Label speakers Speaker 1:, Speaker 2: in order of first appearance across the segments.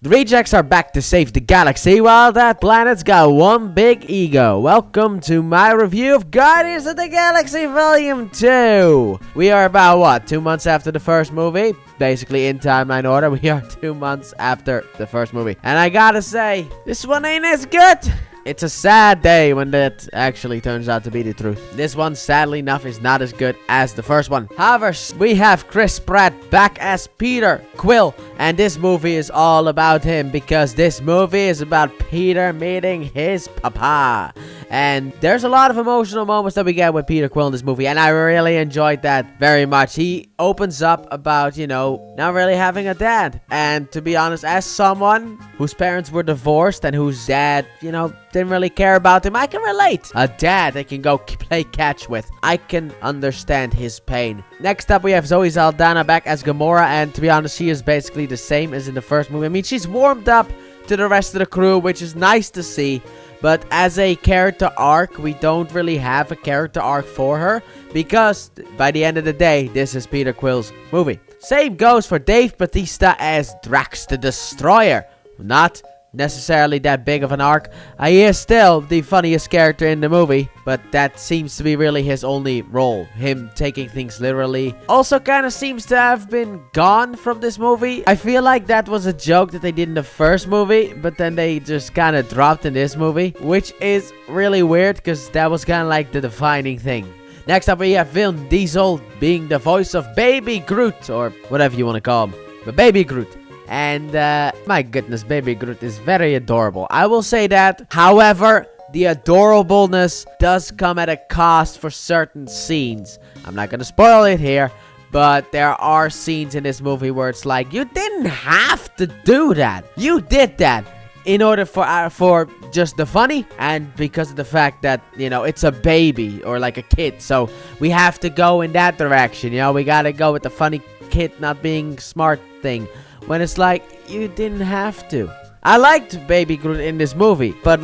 Speaker 1: The rejects are back to save the galaxy while that planet's got one big ego. Welcome to my review of Guardians of the Galaxy Volume 2. We are about, what, 2 months after the first movie? Basically, in timeline order, we are 2 months after the first movie. And I gotta say, this one ain't as good. It's a sad day when that actually turns out to be the truth. This one, sadly enough, is not as good as the first one. However, we have Chris Pratt back as Peter Quill. And this movie is all about him because this movie is about Peter meeting his papa. And there's a lot of emotional moments that we get with Peter Quill in this movie. And I really enjoyed that very much. He opens up about, not really having a dad. And to be honest, as someone whose parents were divorced and whose dad, didn't really care about him, I can relate. A dad that can go play catch with. I can understand his pain. Next up, we have Zoe Saldana back as Gamora. And to be honest, she is basically the same as in the first movie. I mean, she's warmed up to the rest of the crew, which is nice to see. But as a character arc, we don't really have a character arc for her. Because by the end of the day, this is Peter Quill's movie. Same goes for Dave Bautista as Drax the Destroyer. Not necessarily that big of an arc. He is still the funniest character in the movie, but that seems to be really his only role. Him taking things literally also kind of seems to have been gone from this movie. I feel like that was a joke that they did in the first movie, but then they just kind of dropped in this movie, which is really weird because that was kind of like the defining thing. Next up, we have Vin Diesel being the voice of Baby Groot, or whatever you want to call him, but Baby Groot. And, my goodness, Baby Groot is very adorable. I will say that. However, the adorableness does come at a cost for certain scenes. I'm not gonna spoil it here, but there are scenes in this movie where it's like, you didn't have to do that. You did that in order for just the funny, and because of the fact that, it's a baby or like a kid. So we have to go in that direction, we gotta go with the funny kid not being smart thing. When it's like, you didn't have to. I liked Baby Groot in this movie, but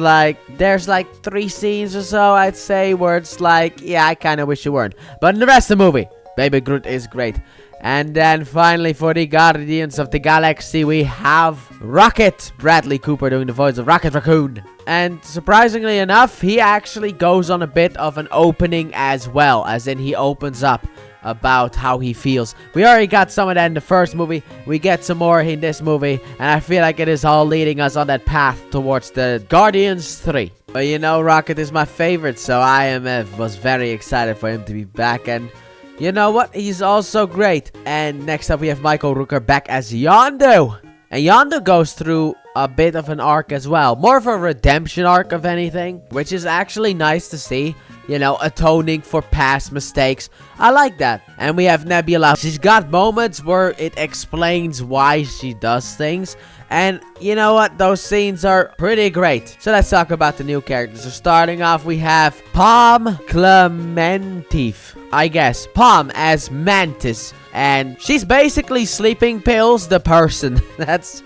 Speaker 1: there's 3 scenes or so, I'd say, where it's like, yeah, I kind of wish you weren't. But in the rest of the movie, Baby Groot is great. And then finally, for the Guardians of the Galaxy, we have Rocket. Bradley Cooper doing the voice of Rocket Raccoon. And surprisingly enough, he actually goes on a bit of an opening as well, as in he opens up about how he feels. We already got some of that in the first movie. We get some more in this movie, and I feel like it is all leading us on that path towards the Guardians 3. But Rocket is my favorite, so I was very excited for him to be back, and you know what? He's also great. And next up, we have Michael Rooker back as Yondu. And Yondu goes through a bit of an arc as well. More of a redemption arc of anything, which is actually nice to see. Atoning for past mistakes. I like that. And we have Nebula. She's got moments where it explains why she does things. And you know what? Those scenes are pretty great. So let's talk about the new characters. So starting off, we have Palm Clementif. I guess. Palm as Mantis. And she's basically Sleeping Pills the person. That's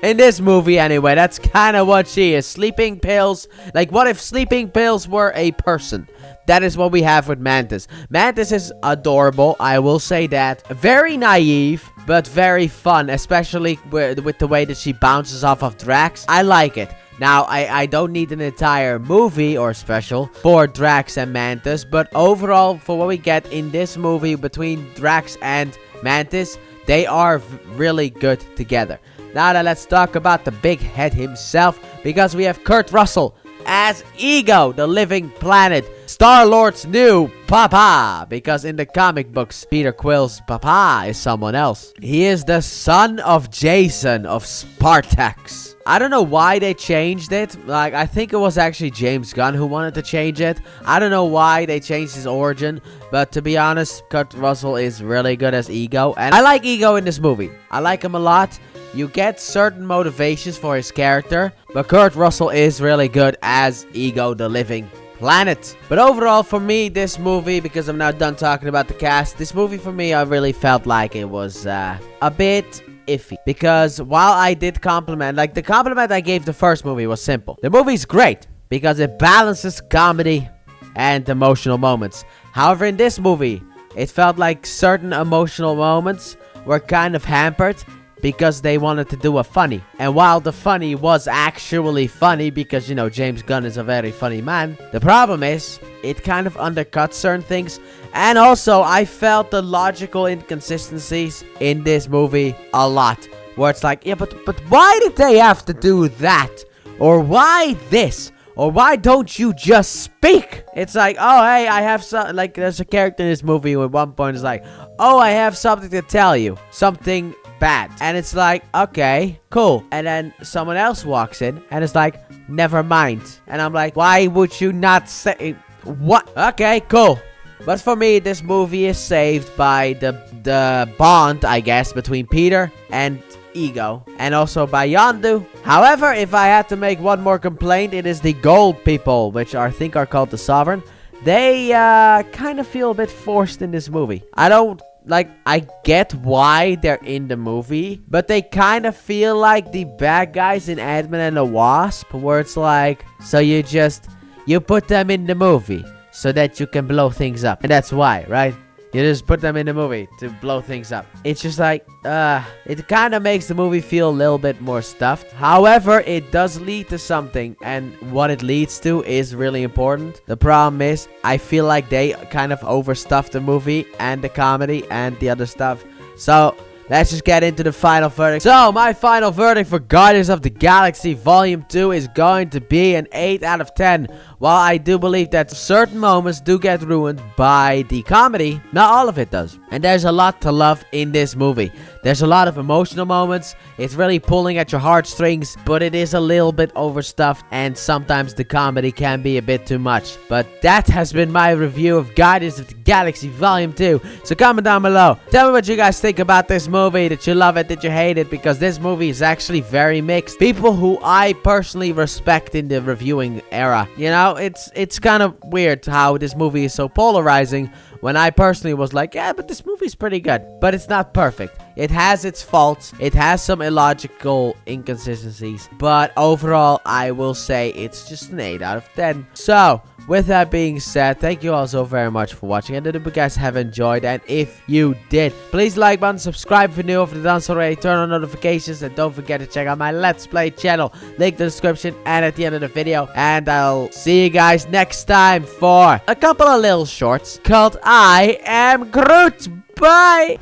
Speaker 1: in this movie anyway. That's kind of what she is. Sleeping Pills. Like, what if Sleeping Pills were a person? That is what we have with Mantis. Mantis is adorable, I will say that. Very naive, but very fun. Especially with the way that she bounces off of Drax. I like it. Now, I don't need an entire movie or special for Drax and Mantis, but overall, for what we get in this movie between Drax and Mantis, they are really good together. Now, let's talk about the big head himself, because we have Kurt Russell as Ego, the living planet, Star-Lord's new papa, because in the comic books, Peter Quill's papa is someone else. He is the son of Jason of Spartax. I don't know why they changed it. I think it was actually James Gunn who wanted to change it. I don't know why they changed his origin, but to be honest, Kurt Russell is really good as Ego, and I like Ego in this movie. I like him a lot. You get certain motivations for his character, but Kurt Russell is really good as Ego, the living planet. But overall, for me, this movie, because I'm now done talking about the cast, this movie for me, I really felt like it was a bit iffy. Because while I did compliment, the compliment I gave the first movie was simple. The movie's great because it balances comedy and emotional moments. However, in this movie, it felt like certain emotional moments were kind of hampered because they wanted to do a funny. And while the funny was actually funny because, you know, James Gunn is a very funny man, the problem is it kind of undercuts certain things. And also, I felt the logical inconsistencies in this movie a lot. Where it's like, yeah, but why did they have to do that? Or why this? Or why don't you just speak? It's like, oh, hey, I have some, like, there's a character in this movie who at one point is like, oh, I have something to tell you. Something bad. And it's like, okay, cool. And then someone else walks in and it's like, never mind. And I'm like, why would you not say, what? Okay, cool. But for me, this movie is saved by the bond, I guess, between Peter and Ego, and also by Yondu. However, if I had to make one more complaint, it is the gold people, which I think are called the Sovereign. They kind of feel a bit forced in this movie. I get why they're in the movie, but they kind of feel like the bad guys in Ant-Man and the Wasp, where it's like, so you put them in the movie so that you can blow things up. And that's why, right? You just put them in the movie to blow things up. It's just like, it kind of makes the movie feel a little bit more stuffed. However, it does lead to something, and what it leads to is really important. The problem is, I feel like they kind of overstuffed the movie and the comedy and the other stuff. So, let's just get into the final verdict. So, my final verdict for Guardians of the Galaxy Volume 2 is going to be an 8 out of 10. While I do believe that certain moments do get ruined by the comedy, not all of it does. And there's a lot to love in this movie. There's a lot of emotional moments. It's really pulling at your heartstrings, but it is a little bit overstuffed, and sometimes the comedy can be a bit too much. But that has been my review of Guardians of the Galaxy Volume 2. So comment down below. Tell me what you guys think about this movie. Did you love it? Did you hate it? Because this movie is actually very mixed. People who I personally respect in the reviewing era, you know, it's kind of weird how this movie is so polarizing, when I personally was like, yeah, but this movie's pretty good. But it's not perfect. It has its faults. It has some illogical inconsistencies. But overall, I will say it's just an 8 out of 10. So, with that being said, thank you all so very much for watching. I hope you guys have enjoyed. And if you did, please like button, subscribe if you're new, if you're done already, turn on notifications. And don't forget to check out my Let's Play channel. Link in the description and at the end of the video. And I'll see you guys next time for a couple of little shorts called I Am Groot. Bye!